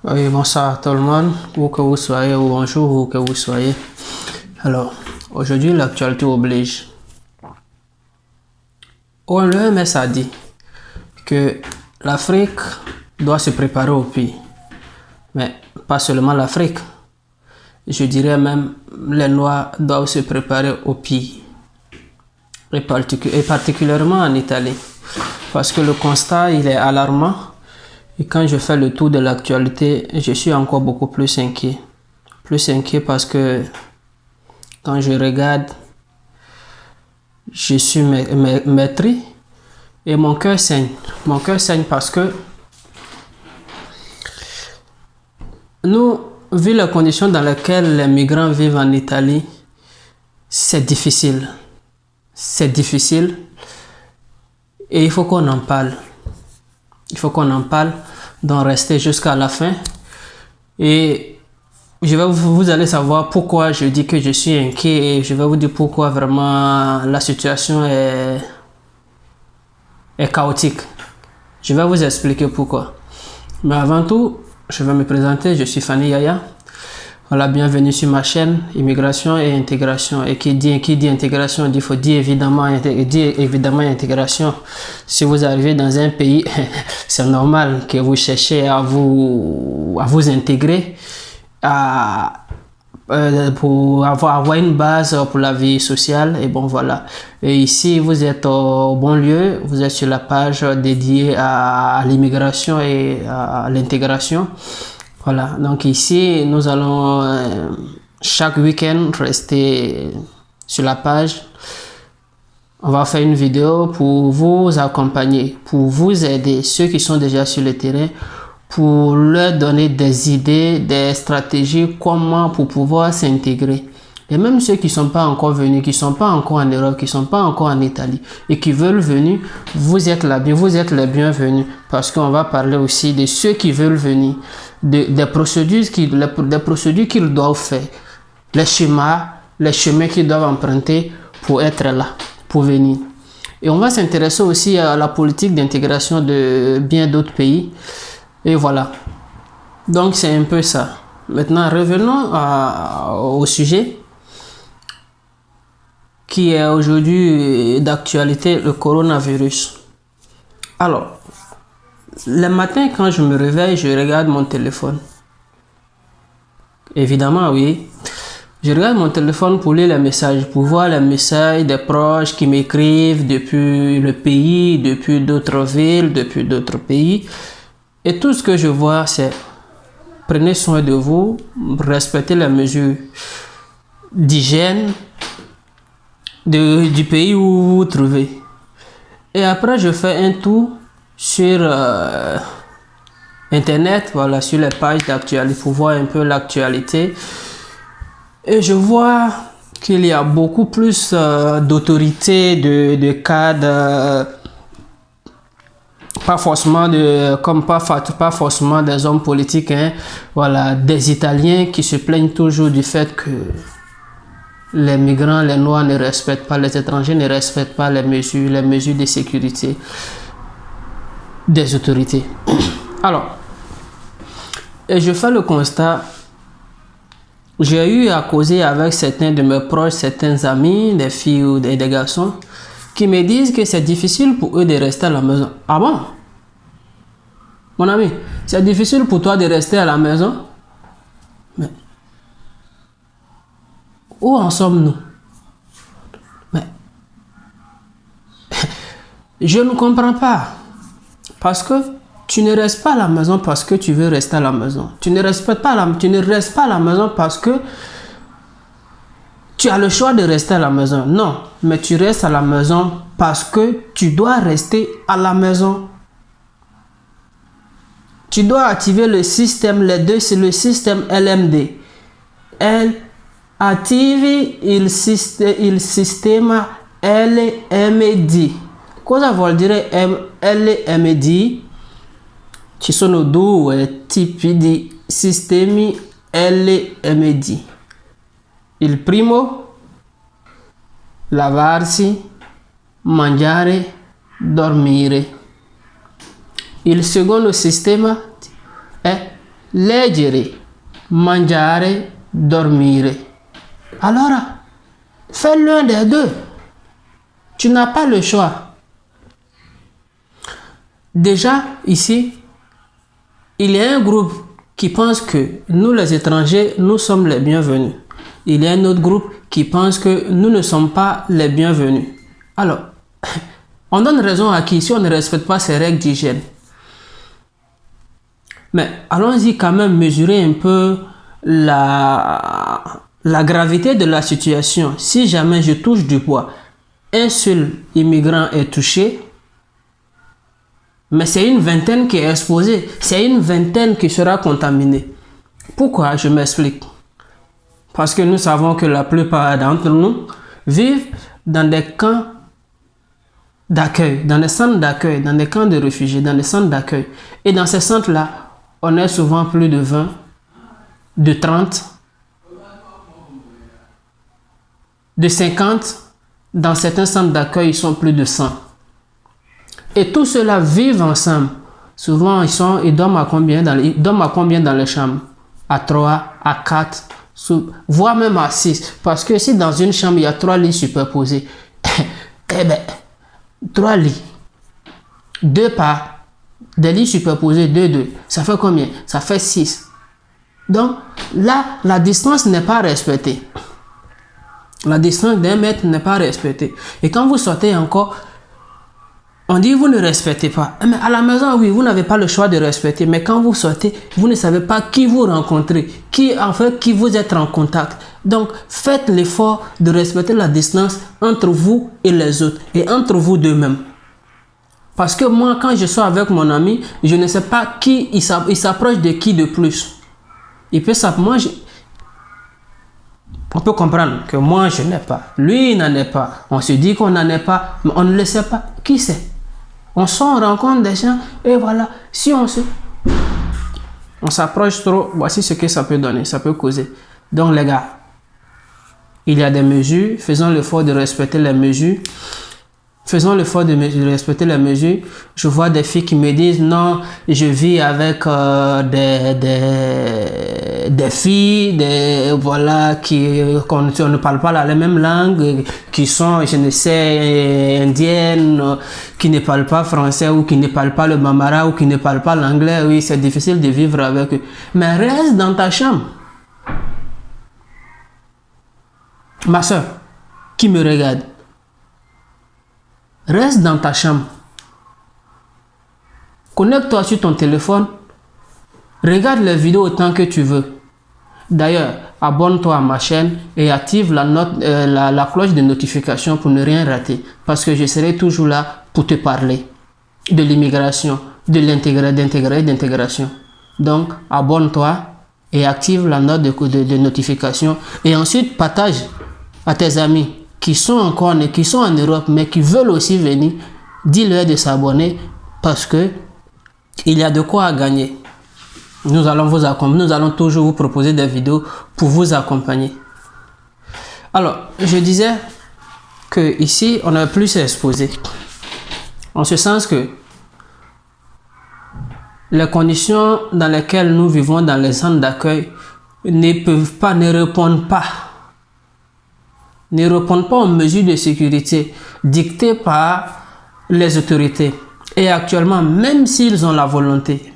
Oui, bonsoir tout le monde, où que vous soyez, ou bonjour, où que vous soyez. Alors, aujourd'hui, l'actualité oblige. L'OMS a dit que l'Afrique doit se préparer au pire. Mais pas seulement l'Afrique. Je dirais même les Noirs doivent se préparer au pire. Et particulièrement en Italie. Parce que le constat, il est alarmant. Et quand je fais le tour de l'actualité, je suis encore beaucoup plus inquiet. Plus inquiet parce que quand je regarde, je suis maîtris et mon cœur saigne. Mon cœur saigne parce que nous, vu les conditions dans lesquelles les migrants vivent en Italie, c'est difficile. C'est difficile et il faut qu'on en parle. Il faut qu'on en parle, donc restez jusqu'à la fin. Et vous allez savoir pourquoi je dis que je suis inquiet et je vais vous dire pourquoi vraiment la situation est chaotique. Je vais vous expliquer pourquoi. Mais avant tout, je vais me présenter, je suis Fanny Yaya. Voilà, bienvenue sur ma chaîne Immigration et Intégration. Et qui dit intégration, il faut dire évidemment intégration. Si vous arrivez dans un pays, c'est normal que vous cherchez à vous intégrer, pour avoir une base pour la vie sociale. Et bon, voilà. Et ici, vous êtes au bon lieu. Vous êtes sur la page dédiée à l'immigration et à l'intégration. Voilà, donc ici, nous allons chaque week-end rester sur la page. On va faire une vidéo pour vous accompagner, pour vous aider, ceux qui sont déjà sur le terrain, pour leur donner des idées, des stratégies, comment pour pouvoir s'intégrer. Et même ceux qui ne sont pas encore venus, qui ne sont pas encore en Europe, qui ne sont pas encore en Italie et qui veulent venir, vous êtes les bienvenus parce qu'on va parler aussi de ceux qui veulent venir, des procédures qu'ils doivent faire, les chemins qu'ils doivent emprunter pour être là, pour venir. Et on va s'intéresser aussi à la politique d'intégration de bien d'autres pays. Et voilà. Donc c'est un peu ça. Maintenant, revenons au sujet qui est aujourd'hui d'actualité, le coronavirus. Alors, le matin quand je me réveille, je regarde mon téléphone. Évidemment, oui. Je regarde mon téléphone pour lire les messages, pour voir les messages des proches qui m'écrivent depuis le pays, depuis d'autres villes, depuis d'autres pays. Et tout ce que je vois, c'est prenez soin de vous, respectez les mesures d'hygiène du pays où vous vous trouvez. Et après, je fais un tour sur Internet, voilà, sur les pages d'actualité pour voir un peu l'actualité. Et je vois qu'il y a beaucoup plus d'autorités, de cadres, pas forcément pas forcément des hommes politiques, hein, voilà, des Italiens qui se plaignent toujours du fait que les migrants, les Noirs ne respectent pas, les étrangers ne respectent pas les mesures de sécurité des autorités. Alors, et je fais le constat, j'ai eu à causer avec certains de mes proches, certains amis, des filles ou des garçons, qui me disent que c'est difficile pour eux de rester à la maison. Ah bon? Mon ami, c'est difficile pour toi de rester à la maison? Mais où en sommes-nous? Mais je ne comprends pas. Parce que tu ne restes pas à la maison parce que tu veux rester à la maison. Tu ne restes pas à la maison parce que tu as le choix de rester à la maison. Non, mais tu restes à la maison parce que tu dois rester à la maison. Tu dois activer le système, les deux, c'est le système LMD. Attivi il sistema LMD. Cosa vuol dire LMD? Ci sono due tipi di sistemi LMD. Il primo, lavarsi, mangiare, dormire. Il secondo sistema è leggere, mangiare, dormire. Alors, fais l'un des deux. Tu n'as pas le choix. Déjà, ici, il y a un groupe qui pense que nous, les étrangers, nous sommes les bienvenus. Il y a un autre groupe qui pense que nous ne sommes pas les bienvenus. Alors, on donne raison à qui si on ne respecte pas ces règles d'hygiène? Mais allons-y quand même mesurer un peu la gravité de la situation. Si jamais je touche du bois, un seul immigrant est touché, mais c'est une vingtaine qui est exposée, c'est une vingtaine qui sera contaminée. Pourquoi? Je m'explique. Parce que nous savons que la plupart d'entre nous vivent dans des camps d'accueil, dans des centres d'accueil, dans des camps de réfugiés, dans des centres d'accueil. Et dans ces centres-là, on est souvent plus de 20, de 30, de 50. Dans certains centres d'accueil, ils sont plus de 100. Et tous ceux-là vivent ensemble. Souvent, ils dorment à combien dans les chambres? À 3, à 4, voire même à 6. Parce que si dans une chambre, il y a 3 lits superposés, eh bien, 3 lits, 2 par, des lits superposés, 2, ça fait combien? Ça fait 6. Donc, là, la distance n'est pas respectée. La distance d'1 mètre n'est pas respectée. Et quand vous sortez encore, on dit vous ne respectez pas. Mais à la maison, oui, vous n'avez pas le choix de respecter. Mais quand vous sortez, vous ne savez pas qui vous rencontrez, qui vous êtes en contact. Donc, faites l'effort de respecter la distance entre vous et les autres et entre vous deux-mêmes. Parce que moi, quand je suis avec mon ami, je ne sais pas qui il s'approche de qui de plus. Il peut s'approcher. On peut comprendre que moi, je n'ai pas. Lui, il n'en est pas. On se dit qu'on n'en est pas, mais on ne le sait pas. Qui sait? On sort, on rencontre des gens, et voilà. Si on s'approche trop, voici ce que ça peut donner, ça peut causer. Donc, les gars, il y a des mesures. Faisons l'effort de respecter les mesures. Faisons l'effort de respecter les mesures. Je vois des filles qui me disent non, je vis avec des filles, voilà, on ne parle pas la même langue, qui sont, je ne sais, indiennes, qui ne parlent pas français ou qui ne parlent pas le bambara ou qui ne parlent pas l'anglais. Oui, c'est difficile de vivre avec eux. Mais reste dans ta chambre. Ma soeur, qui me regarde, reste dans ta chambre. Connecte-toi sur ton téléphone. Regarde les vidéos autant que tu veux. D'ailleurs, abonne-toi à ma chaîne et active la cloche de notification pour ne rien rater. Parce que je serai toujours là pour te parler de l'immigration, de d'intégration. Donc, abonne-toi et active la note de notification. Et ensuite, partage à tes amis qui sont encore nés, qui sont en Europe, mais qui veulent aussi venir. Dis-leur de s'abonner parce que il y a de quoi gagner. Nous allons toujours vous proposer des vidéos pour vous accompagner. Alors, je disais que ici, on a plus à exposer. En ce sens que les conditions dans lesquelles nous vivons dans les centres d'accueil ne répondent pas aux mesures de sécurité dictées par les autorités. Et actuellement, même s'ils ont la volonté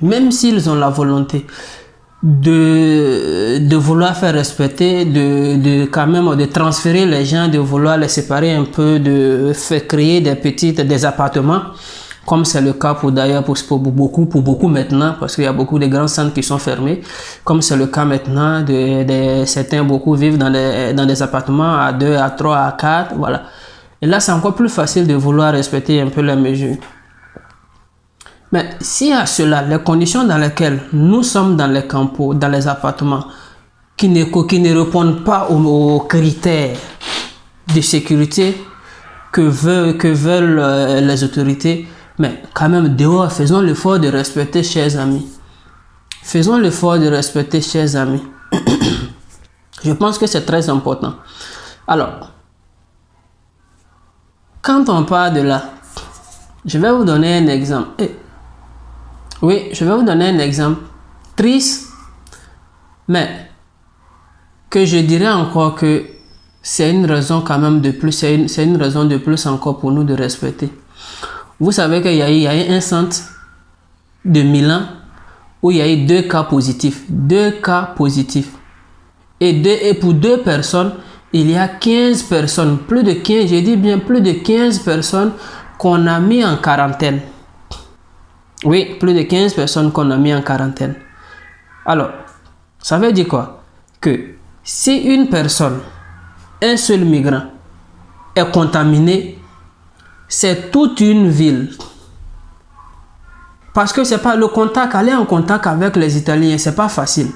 de vouloir faire respecter, de transférer les gens, de vouloir les séparer un peu, de faire créer des appartements, comme c'est le cas pour beaucoup maintenant, parce qu'il y a beaucoup de grands centres qui sont fermés, comme c'est le cas maintenant, certains beaucoup vivent dans des appartements à 2, à 3, à 4, voilà. Et là, c'est encore plus facile de vouloir respecter un peu les mesures. Mais s'il y a cela, les conditions dans lesquelles nous sommes dans les campos, dans les appartements, qui ne répondent pas aux critères de sécurité que veulent les autorités, mais quand même dehors, faisons l'effort de respecter, chers amis. Faisons l'effort de respecter, chers amis. Je pense que c'est très important. Alors, quand on parle de là, je vais vous donner un exemple. Oui, je vais vous donner un exemple triste, Mais que je dirais encore que c'est une raison quand même de plus, c'est une raison de plus encore pour nous de respecter. Vous savez qu'il y a eu un centre de Milan où il y a eu 2 cas positifs. 2 cas positifs. Et pour 2 personnes, il y a 15 personnes, plus de 15, je dis bien plus de 15 personnes qu'on a mis en quarantaine. Oui, plus de 15 personnes qu'on a mis en quarantaine. Alors, ça veut dire quoi? Que si une personne, un seul migrant, est contaminé, c'est toute une ville. Parce que c'est pas le contact, aller en contact avec les Italiens, c'est pas facile.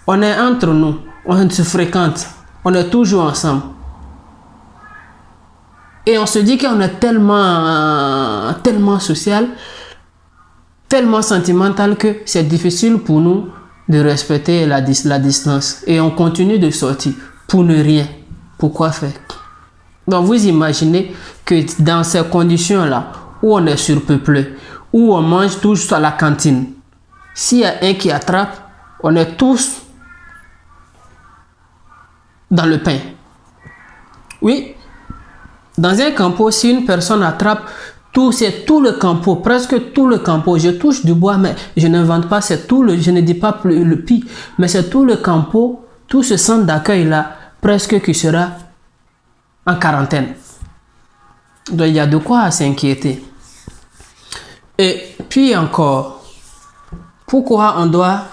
On est entre nous, on se fréquente, on est toujours ensemble. Et on se dit qu'on est tellement social, tellement sentimental que c'est difficile pour nous de respecter la distance. Et on continue de sortir pour ne rien. Pourquoi faire? Donc vous imaginez que dans ces conditions-là, où on est surpeuplé, où on mange tous à la cantine, s'il y a un qui attrape, on est tous dans le pain. Oui, dans un campo, si une personne attrape, c'est tout le campo, presque tout le campo. Je touche du bois, mais je n'invente pas, je ne dis pas le pire, mais c'est tout le campo, tout ce centre d'accueil-là, presque qui sera en quarantaine. Donc il y a de quoi s'inquiéter. Et puis encore, pourquoi on doit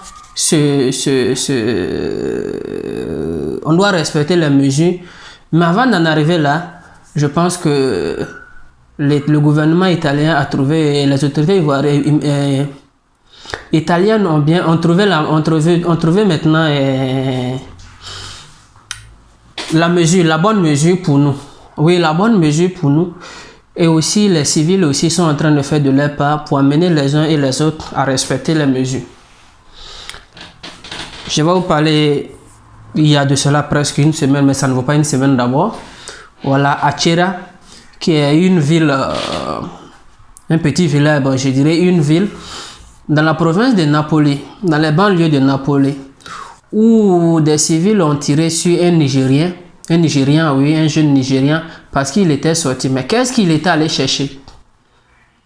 on doit respecter les mesures? Mais avant d'en arriver là, je pense que le gouvernement italien a trouvé, les autorités italiennes ont trouvé maintenant la bonne mesure pour nous. Oui, la bonne mesure pour nous. Et aussi, les civils aussi sont en train de faire de leur part pour amener les uns et les autres à respecter les mesures. Je vais vous parler, il y a de cela presque une semaine, mais ça ne vaut pas une semaine d'abord. Voilà, Acerra, qui est une ville, un petit village, bon, je dirais une ville, dans la province de Napoli, dans les banlieues de Napoli, où des civils ont tiré sur un Nigérien, un jeune Nigérien, parce qu'il était sorti. Mais qu'est-ce qu'il était allé chercher?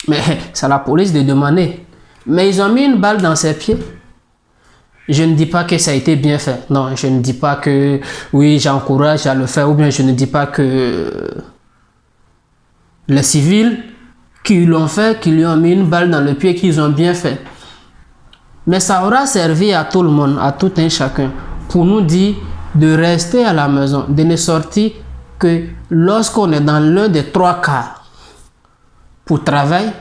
Mais c'est à la police de demander. Mais ils ont mis une balle dans ses pieds. Je ne dis pas que ça a été bien fait. Non, je ne dis pas que oui, j'encourage à le faire, ou bien je ne dis pas que les civils qui l'ont fait, qui lui ont mis une balle dans le pied, qu'ils ont bien fait. Mais ça aura servi à tout le monde, à tout un chacun, pour nous dire de rester à la maison, de ne sortir que lorsqu'on est dans l'un des 3 cas pour travail.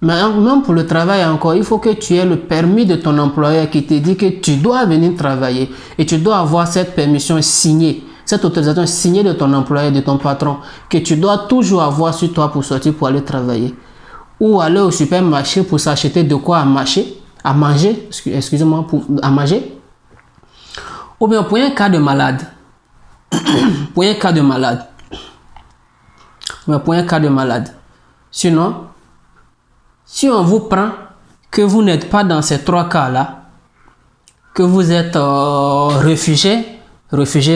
Mais même pour le travail encore, il faut que tu aies le permis de ton employeur qui te dit que tu dois venir travailler et tu dois avoir cette permission signée, cette autorisation signée de ton employeur, de ton patron, que tu dois toujours avoir sur toi pour sortir pour aller travailler. Ou aller au supermarché pour s'acheter de quoi à manger, excusez-moi, à manger. Ou bien pour un cas de malade. Pour un cas de malade. Pour un cas de malade. Sinon, si on vous prend que vous n'êtes pas dans ces 3 cas-là, que vous êtes réfugié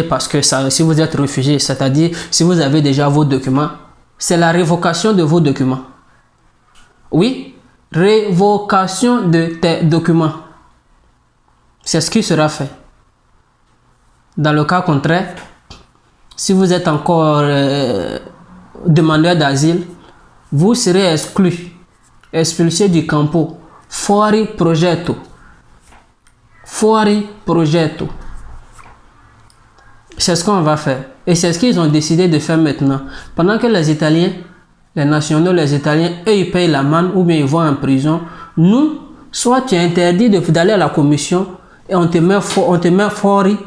parce que ça, si vous êtes réfugié, c'est-à-dire si vous avez déjà vos documents, c'est la révocation de vos documents. Oui, révocation de tes documents. C'est ce qui sera fait. Dans le cas contraire, si vous êtes encore demandeur d'asile, vous serez expulsé du campo. Fuori progetto. C'est ce qu'on va faire. Et c'est ce qu'ils ont décidé de faire maintenant. Pendant que les Italiens, les nationaux, les Italiens, eux, ils payent l'amende ou bien ils vont en prison. Nous, soit tu es interdit d'aller à la commission et on te met fuori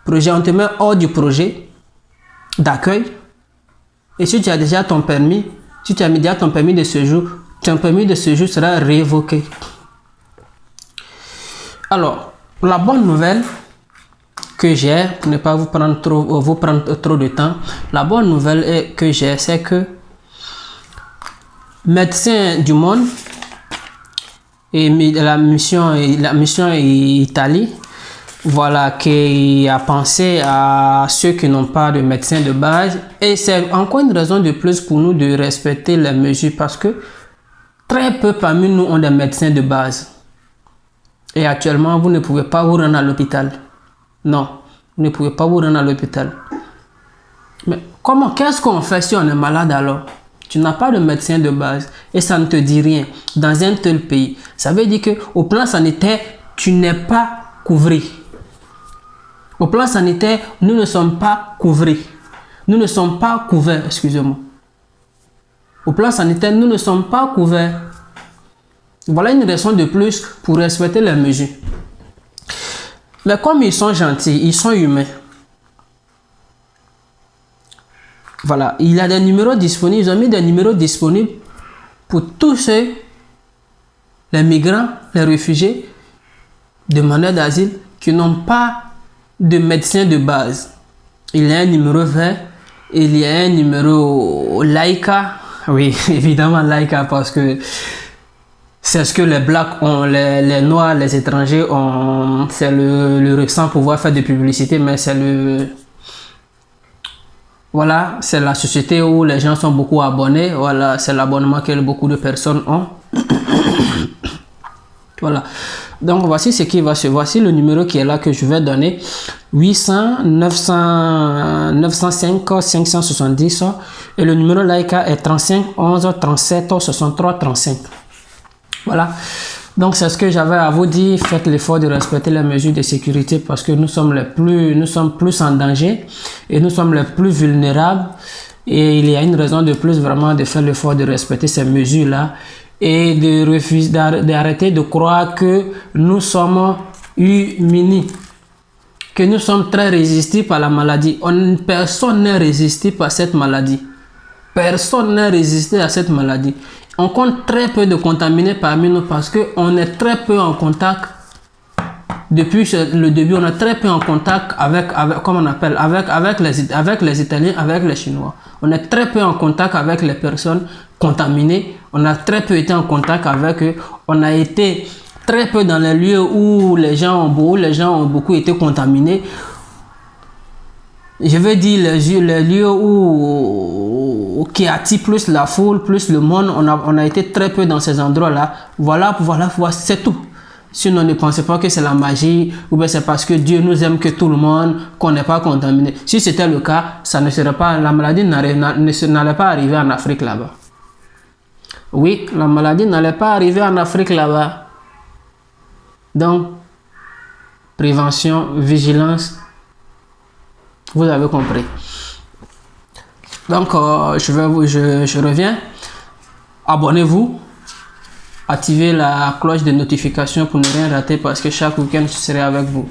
projet, on te met hors du projet d'accueil. Et si tu as déjà ton permis, si tu as déjà ton permis de séjour, ton permis de séjour sera révoqué. Alors, la bonne nouvelle que j'ai, pour ne pas vous prendre trop de temps, la bonne nouvelle que j'ai, c'est que Médecins du Monde et la mission Italie voilà, qui a pensé à ceux qui n'ont pas de médecin de base. Et c'est encore une raison de plus pour nous de respecter les mesures parce que très peu parmi nous ont des médecins de base. Et actuellement, vous ne pouvez pas vous rendre à l'hôpital. Non, vous ne pouvez pas vous rendre à l'hôpital. Mais comment, qu'est-ce qu'on fait si on est malade alors? Tu n'as pas de médecin de base et ça ne te dit rien dans un tel pays. Ça veut dire qu'au plan sanitaire, tu n'es pas couvert. Au plan sanitaire, nous ne sommes pas couverts. Nous ne sommes pas couverts, excusez-moi. Au plan sanitaire, nous ne sommes pas couverts. Voilà une raison de plus pour respecter les mesures. Mais comme ils sont gentils, ils sont humains. Voilà, il y a des numéros disponibles. Ils ont mis des numéros disponibles pour tous ceux, les migrants, les réfugiés, demandeurs d'asile, qui n'ont pas de médecin de base. Il y a un numéro vert, il y a un numéro Laika. Oui, évidemment Laika parce que c'est ce que les blacks ont, les noirs, les étrangers ont. C'est le sans pouvoir faire de publicité, mais c'est le. Voilà, c'est la société où les gens sont beaucoup abonnés. Voilà, c'est l'abonnement que beaucoup de personnes ont. Voilà. Donc, voici ce qui va se... Voici le numéro qui est là que je vais donner. 800 905 570. Et le numéro Laika est 35 11 37 63 35. Voilà. Donc, c'est ce que j'avais à vous dire. Faites l'effort de respecter les mesures de sécurité parce que nous sommes plus en danger et nous sommes les plus vulnérables. Et il y a une raison de plus vraiment de faire l'effort de respecter ces mesures-là et de refuser, d'arrêter de croire que nous sommes immunis, que nous sommes très résistifs à la maladie. Personne n'est résistible à cette maladie. Personne n'est résisté à cette maladie. On compte très peu de contaminés parmi nous parce qu'on est très peu en contact. Depuis le début, on est très peu en contact avec les Italiens, avec les Chinois. On est très peu en contact avec les personnes contaminées. On a très peu été en contact avec eux. On a été très peu dans les lieux où les gens ont beaucoup été contaminés. Je veux dire les lieux qui attirent plus la foule, plus le monde. On a été très peu dans ces endroits-là. Voilà, c'est tout. Sinon, ne pensez pas que c'est la magie ou bien c'est parce que Dieu nous aime que tout le monde, qu'on n'est pas contaminé. Si c'était le cas, ça ne serait pas, la maladie n'allait pas arriver en Afrique là-bas. Oui, la maladie n'allait pas arriver en Afrique là-bas. Donc, prévention, vigilance, vous avez compris. Donc, je reviens. Abonnez-vous. Activez la cloche de notification pour ne rien rater parce que chaque week-end je serai avec vous.